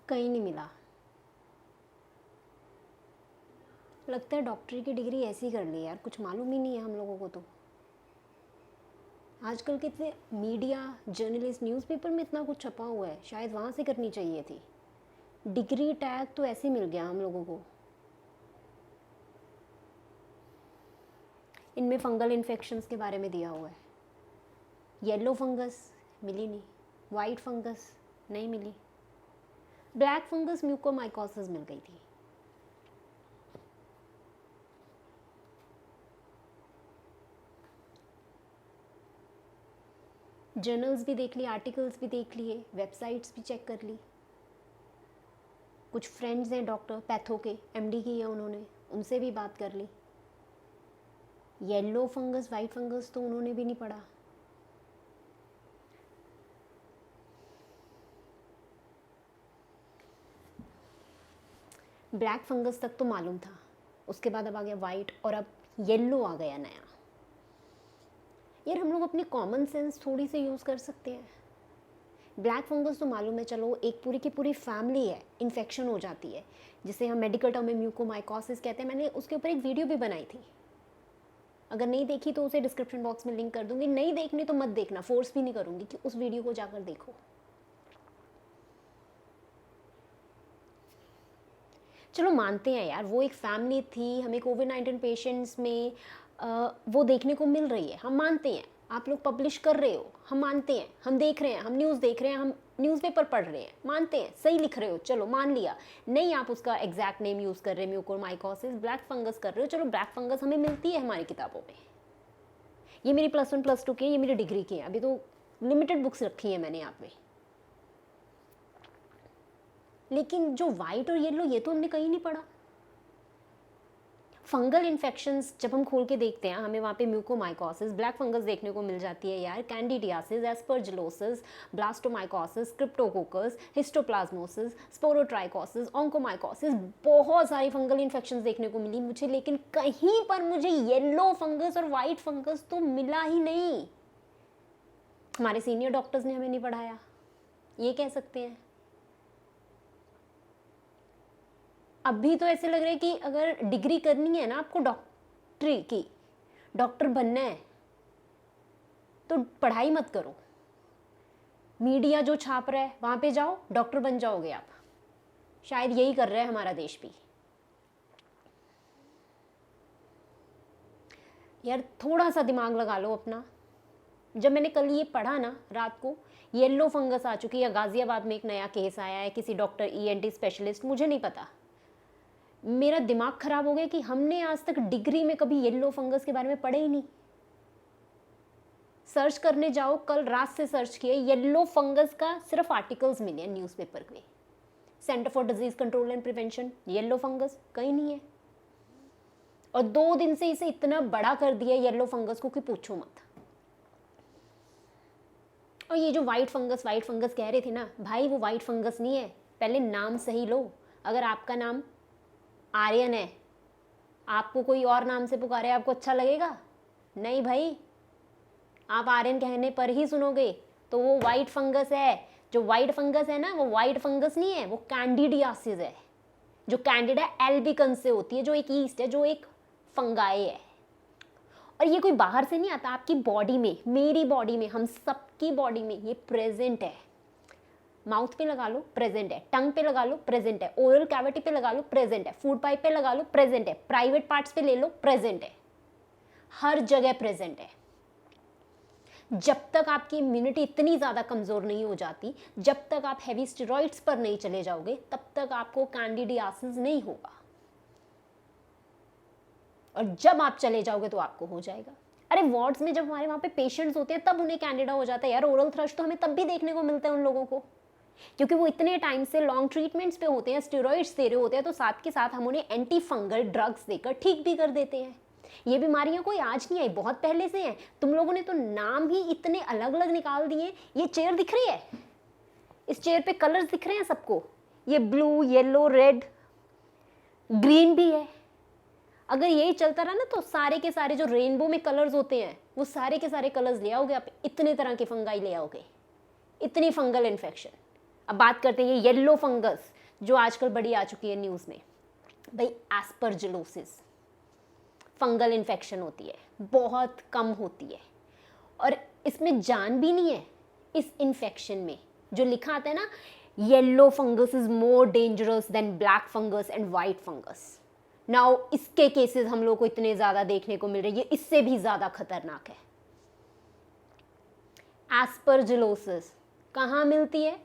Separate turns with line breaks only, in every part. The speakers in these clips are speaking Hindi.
कहीं नहीं मिला। लगता है डॉक्टरी की डिग्री ऐसी कर ली यार, कुछ मालूम ही नहीं है हम लोगों को। तो आजकल के इतने मीडिया जर्नलिस्ट न्यूज़पेपर में इतना कुछ छपा हुआ है, शायद वहाँ से करनी चाहिए थी। डिग्री टैग तो ऐसे मिल गया हम लोगों को। इनमें फंगल इन्फेक्शंस के बारे में दिया हुआ है। येलो फंगस मिली नहीं, वाइट फंगस नहीं मिली, ब्लैक फंगस म्यूकोमाइकोसिस मिल गई थी। जर्नल्स भी देख लिए, आर्टिकल्स भी देख लिए, वेबसाइट्स भी चेक कर ली। कुछ फ्रेंड्स हैं डॉक्टर पैथो के, एमडी की है उन्होंने, उनसे भी बात कर ली। येलो फंगस वाइट फंगस तो उन्होंने भी नहीं पढ़ा। ब्लैक फंगस तक तो मालूम था, उसके बाद अब आ गया वाइट और अब येलो आ गया नया। यार हम लोग अपनी कॉमन सेंस थोड़ी से यूज़ कर सकते हैं। ब्लैक फंगस तो मालूम है, चलो एक पूरी की पूरी फैमिली है, इन्फेक्शन हो जाती है जिसे हम मेडिकल टर्म में म्यूकोमाइकोसिस कहते हैं। मैंने उसके ऊपर एक वीडियो भी बनाई थी, अगर नहीं देखी तो उसे डिस्क्रिप्शन बॉक्स में लिंक कर दूंगी। नहीं देखनी तो मत देखना, फोर्स भी नहीं करूंगी कि उस वीडियो को जाकर देखो। चलो मानते हैं यार वो एक फैमिली थी, हमें कोविड-19 पेशेंट्स में वो देखने को मिल रही है, हम मानते हैं। आप लोग पब्लिश कर रहे हो, हम मानते हैं, हम देख रहे हैं, हम न्यूज़ देख रहे हैं, हम न्यूज़पेपर पढ़ रहे हैं, मानते हैं, सही लिख रहे हो, चलो मान लिया। नहीं आप उसका एग्जैक्ट नेम यूज़ कर रहे हैं, म्यूकोरमाइकोसिस, ब्लैक फंगस कर रहे हो, चलो ब्लैक फंगस हमें मिलती है हमारी किताबों में। ये मेरी +1 +2 की है, ये मेरी डिग्री की है, अभी तो लिमिटेड बुक्स रखी है मैंने यहाँ पे। लेकिन जो वाइट और येलो ये तो हमने कहीं नहीं पढ़ा। फंगल इन्फेक्शंस जब हम खोल के देखते हैं, हमें वहाँ पे म्यूकोमाइकोसिस, ब्लैक फंगस देखने को मिल जाती है यार, candidiasis, aspergillosis, blastomycosis, cryptococcus, histoplasmosis, sporotrichosis, onychomycosis, बहुत सारी फंगल इन्फेक्शंस देखने को मिली मुझे, लेकिन कहीं पर मुझे येलो फंगस और वाइट फंगस तो मिला ही नहीं। हमारे सीनियर डॉक्टर्स ने हमें नहीं पढ़ाया, ये कह सकते हैं। अभी तो ऐसे लग रहा है कि अगर डिग्री करनी है ना आपको डॉक्टरी की, डॉक्टर बनना है, तो पढ़ाई मत करो, मीडिया जो छाप रहा है वहां पे जाओ, डॉक्टर बन जाओगे आप। शायद यही कर रहा है हमारा देश भी। यार थोड़ा सा दिमाग लगा लो अपना। जब मैंने कल ये पढ़ा ना रात को, येलो फंगस आ चुकी है, गाजियाबाद में एक नया केस आया है, किसी डॉक्टर ईएनटी स्पेशलिस्ट, मुझे नहीं पता, मेरा दिमाग खराब हो गया कि हमने आज तक डिग्री में कभी येलो फंगस के बारे में पढ़े ही नहीं। सर्च करने जाओ, कल रात से सर्च किए, येलो फंगस का सिर्फ आर्टिकल्स मिले हैं न्यूज़पेपर में। Centre for disease control and prevention, yellow fungus कहीं नहीं है। और 2 दिन से इसे इतना बड़ा कर दिया येलो फंगस को कि पूछो मत। और ये जो वाइट फंगस कह रहे थे ना भाई, वो वाइट फंगस नहीं है, पहले नाम सही लो। अगर आपका नाम आर्यन है, आपको कोई और नाम से पुकारे, आपको अच्छा लगेगा? नहीं भाई, आप आर्यन कहने पर ही सुनोगे, तो वो वाइट फंगस है। जो वाइट फंगस है ना, वो वाइट फंगस नहीं है, वो कैंडिडियासिस है, जो कैंडिडा एल्बिकन्स से होती है, जो एक ईस्ट है, जो एक फंगाई है। और ये कोई बाहर से नहीं आता, आपकी बॉडी में, मेरी बॉडी में, हम सबकी बॉडी में ये प्रेजेंट है। माउथ पे लगा लो, प्रेजेंट है, टंग पे लगा लो, प्रेजेंट है, ओरल कैविटी पे लगा लो, प्रेजेंट है, फूड पाइप पे लगा लो, प्रेजेंट है, प्राइवेट पार्ट्स पे ले लो, प्रेजेंट है, हर जगह प्रेजेंट है। जब तक आपकी इम्यूनिटी इतनी ज़्यादा कमज़ोर नहीं हो जाती, जब तक आप हैवी स्टेरॉइड्स पर नहीं चले जाओगे, तब तक आपको कैंडिडियासिस नहीं होगा। और जब आप चले जाओगे तो आपको हो जाएगा। अरे वार्ड्स में जब हमारे वहाँ पे पेशेंट्स होते हैं तब उन्हें कैंडिडा हो जाता है यार। ओरल थ्रश तो हमें तब भी देखने को मिलता है उन लोगों को, क्योंकि वो इतने टाइम से लॉन्ग ट्रीटमेंट्स पे होते हैं, स्टेरॉइड्स दे रहे होते हैं, तो साथ के साथ हम उन्हें एंटी फंगल ड्रग्स देकर ठीक भी कर देते हैं। ये बीमारियां कोई आज नहीं आई, बहुत पहले से हैं। तुम लोगों ने तो नाम ही इतने अलग अलग निकाल दिए। ये चेयर दिख रही है, इस चेयर पे कलर्स दिख रहे हैं सबको, ये ब्लू, येलो, रेड, ग्रीन भी है। अगर यही चलता रहा ना तो सारे के सारे जो रेनबो में कलर्स होते हैं वो सारे के सारे कलर्स ले आओगे आप, इतने तरह के फंगाई ले आओगे, इतनी फंगल इन्फेक्शन। अब बात करते हैं ये येलो फंगस जो आजकल बड़ी आ चुकी है न्यूज़ में। भाई एस्परजिलोसिस फंगल इन्फेक्शन होती है, बहुत कम होती है और इसमें जान भी नहीं है। इस इन्फेक्शन में जो लिखा आता है ना, yellow fungus is more dangerous than black fungus and white fungus. Now इसके केसेस हम लोग को इतने ज़्यादा देखने को मिल रहे हैं, ये इससे भी ज़्यादा खतरनाक है। एस्परजिलोसिस कहाँ मिलती है?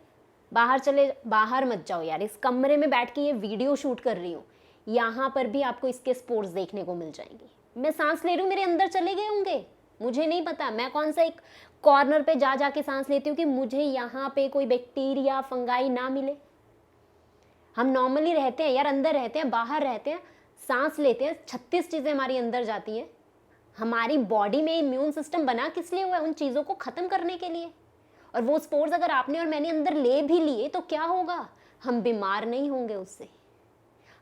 बाहर मत जाओ यार, इस कमरे में बैठ के ये वीडियो शूट कर रही हूँ, यहाँ पर भी आपको इसके स्पोर्स देखने को मिल जाएंगे। मैं सांस ले रही हूँ, मेरे अंदर चले गए होंगे, मुझे नहीं पता। मैं कौन सा एक कॉर्नर पे जा के सांस लेती हूँ कि मुझे यहाँ पे कोई बैक्टीरिया फंगाई ना मिले। हम नॉर्मली रहते हैं यार, अंदर रहते हैं, बाहर रहते हैं, सांस लेते हैं, 36 चीज़ें हमारी अंदर जाती हैं। हमारी बॉडी में इम्यून सिस्टम बना किस लिए हुआ है? उन चीज़ों को ख़त्म करने के लिए। और वो स्पोर्स अगर आपने और मैंने अंदर ले भी लिए तो क्या होगा? हम बीमार नहीं होंगे उससे,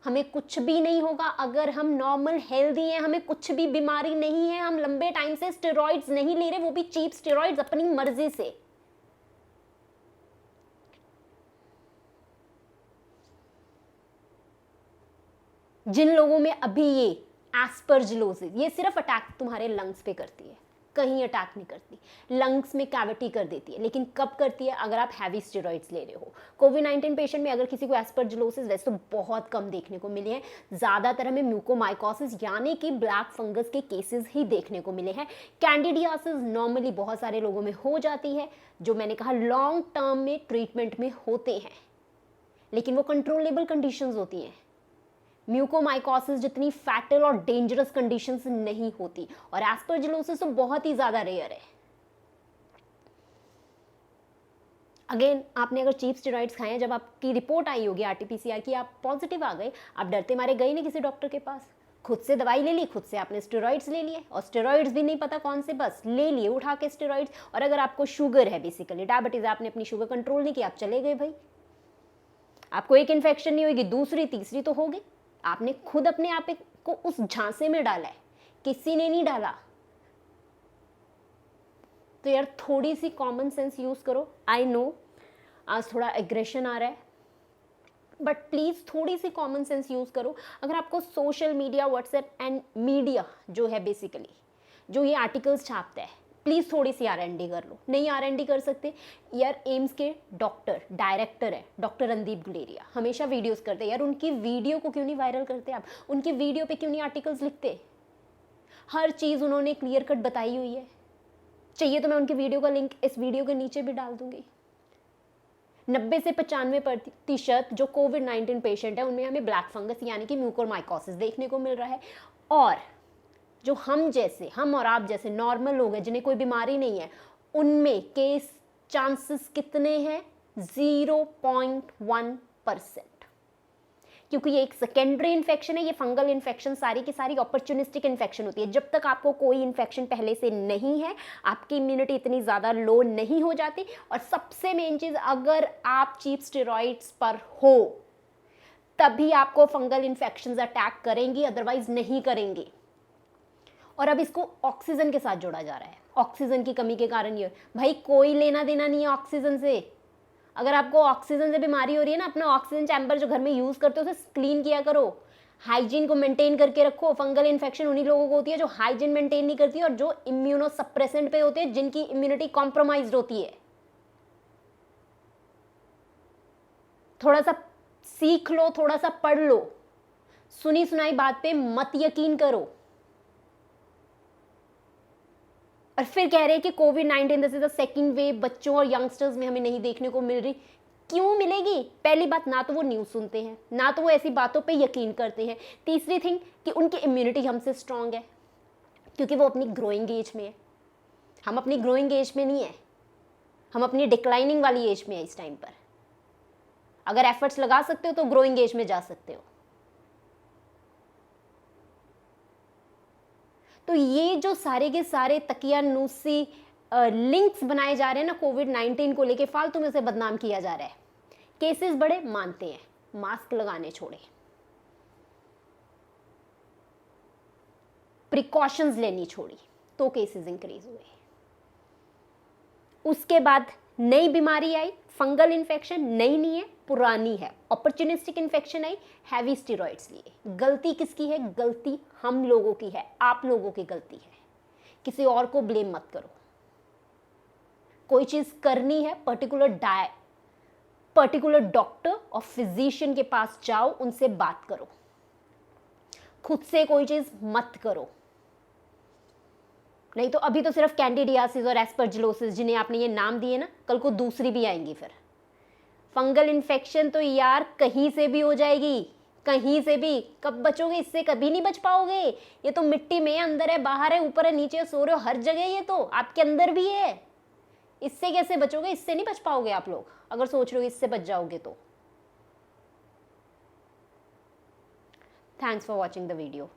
हमें कुछ भी नहीं होगा। अगर हम नॉर्मल हेल्दी हैं, हमें कुछ भी बीमारी नहीं है, हम लंबे टाइम से स्टेरॉइड्स नहीं ले रहे, वो भी चीप स्टेरॉइड्स अपनी मर्जी से। जिन लोगों में अभी ये एस्परजिलोसिस, ये सिर्फ अटैक तुम्हारे लंग्स पे करती है, कहीं अटैक नहीं करती। लंग्स में कैविटी कर देती है, लेकिन कब करती है? अगर आप हैवी स्टेरॉइड्स ले रहे हो। कोविड-19 पेशेंट में अगर किसी को एस्परजिलोसिस वैसे तो बहुत कम देखने को मिले हैं, ज़्यादातर हमें म्यूकोमाइकोसिस यानी कि ब्लैक फंगस के केसेस ही देखने को मिले हैं। कैंडिडियासिस नॉर्मली बहुत सारे लोगों में हो जाती है, जो मैंने कहा लॉन्ग टर्म में ट्रीटमेंट में होते हैं, लेकिन वो कंट्रोलेबल कंडीशंस होती हैं। म्यूकोमाइकोसिस जितनी फैटल और डेंजरस कंडीशंस नहीं होती, और एस्परजिलोसिस तो बहुत ही ज़्यादा रेयर है। अगेन, आपने अगर चीप स्टेरॉइड्स खाए हैं, जब आपकी रिपोर्ट आई होगी आरटीपीसीआर की, आप पॉजिटिव आ गए, आप डरते मारे गए नहीं किसी डॉक्टर के पास, खुद से दवाई ले ली, खुद से आपने स्टेरॉइड्स ले लिए, और स्टेरॉइड्स भी नहीं पता कौन से, बस ले लिए उठा के स्टेरॉइड्स। और अगर आपको शुगर है, बेसिकली डायबिटीज, आपने अपनी शुगर कंट्रोल नहीं किया, आप चले गए भाई। आपको एक इन्फेक्शन नहीं होगी, दूसरी तीसरी तो होगी। आपने खुद अपने आप को उस झांसे में डाला है, किसी ने नहीं डाला। तो यार थोड़ी सी कॉमन सेंस यूज करो। आई नो आज थोड़ा एग्रेशन आ रहा है, बट प्लीज थोड़ी सी कॉमन सेंस यूज करो। अगर आपको social media, WhatsApp and media जो है बेसिकली, जो ये आर्टिकल्स छापता है, प्लीज़ थोड़ी सी R&D कर लो। नहीं R&D कर सकते यार, एम्स के डायरेक्टर है डॉक्टर रणदीप गुलेरिया, हमेशा वीडियोस करते हैं यार, उनकी वीडियो को क्यों नहीं वायरल करते आप? उनकी वीडियो पे क्यों नहीं आर्टिकल्स लिखते? हर चीज़ उन्होंने क्लियर कट बताई हुई है। चाहिए तो मैं उनकी वीडियो का लिंक इस वीडियो के नीचे भी डाल दूंगी। 90 से 95% जो कोविड-19 पेशेंट है उनमें हमें ब्लैक फंगस यानी कि म्यूकोरमाइकोसिस देखने को मिल रहा है। और जो हम और आप जैसे नॉर्मल लोग हैं जिन्हें कोई बीमारी नहीं है, उनमें केस चांसेस कितने हैं? 0.1%। क्योंकि ये एक सेकेंडरी इन्फेक्शन है। ये फंगल इन्फेक्शन सारी की सारी अपॉर्चुनिस्टिक इन्फेक्शन होती है। जब तक आपको कोई इन्फेक्शन पहले से नहीं है, आपकी इम्यूनिटी इतनी ज़्यादा लो नहीं हो जाती। और सबसे मेन चीज़, अगर आप चीप स्टेरॉइड्स पर हो तभी आपको फंगल इन्फेक्शंस अटैक करेंगी, अदरवाइज नहीं करेंगे। और अब इसको ऑक्सीजन के साथ जोड़ा जा रहा है। ऑक्सीजन की कमी के कारण ये, भाई कोई लेना देना नहीं है ऑक्सीजन से। अगर आपको ऑक्सीजन से बीमारी हो रही है ना, अपना ऑक्सीजन चैम्बर जो घर में यूज़ करते हो उसे क्लीन किया करो, हाइजीन को मेंटेन करके रखो। फंगल इन्फेक्शन उन्हीं लोगों को होती है जो हाइजीन मेंटेन नहीं करती है और जो इम्यूनोसप्रेसेंट पे होते हैं, जिनकी इम्यूनिटी कॉम्प्रोमाइज्ड होती है। थोड़ा सा सीख लो, थोड़ा सा पढ़ लो, सुनी सुनाई बात पे मत यकीन करो। और फिर कह रहे हैं कि कोविड-19 this is the second wave, बच्चों और यंगस्टर्स में हमें नहीं देखने को मिल रही। क्यों मिलेगी? पहली बात, ना तो वो न्यूज़ सुनते हैं, ना तो वो ऐसी बातों पे यकीन करते हैं। तीसरी थिंग कि उनकी इम्यूनिटी हमसे स्ट्रांग है क्योंकि वो अपनी ग्रोइंग एज में है। हम अपनी ग्रोइंग एज में नहीं है, हम अपनी डिक्लाइनिंग वाली एज में है इस टाइम पर। अगर एफर्ट्स लगा सकते हो तो ग्रोइंग एज में जा सकते हो। तो ये जो सारे के सारे तकियानुसी लिंक्स बनाए जा रहे हैं ना कोविड-19 को लेके, फालतू में से बदनाम किया जा रहा है। केसेस बढ़े मानते हैं, मास्क लगाने छोड़े, प्रिकॉशंस लेनी छोड़ी तो केसेस इंक्रीज हुए। उसके बाद नई बीमारी आई, फंगल इन्फेक्शन, नई नहीं है, पुरानी है, अपॉर्चुनिस्टिक इन्फेक्शन आई, हैवी स्टेरॉइड्स लिए। गलती किसकी है? गलती हम लोगों की है, आप लोगों की गलती है। किसी और को ब्लेम मत करो। कोई चीज करनी है, पर्टिकुलर डॉक्टर और फिजिशियन के पास जाओ, उनसे बात करो। खुद से कोई चीज मत करो, नहीं तो अभी तो सिर्फ कैंडिडियासिस और एस्परजिलोसिस जिन्हें आपने ये नाम दिए ना, कल को दूसरी भी आएंगी। फिर फंगल इन्फेक्शन तो यार कहीं से भी हो जाएगी, कहीं से भी। कब बचोगे इससे? कभी नहीं बच पाओगे। ये तो मिट्टी में, अंदर है, बाहर है, ऊपर है, नीचे है, सो रहे हो, हर जगह ये तो आपके अंदर भी है। इससे कैसे बचोगे? इससे नहीं बच पाओगे आप लोग, अगर सोच रहे हो इससे बच जाओगे तो। Thanks for watching the video.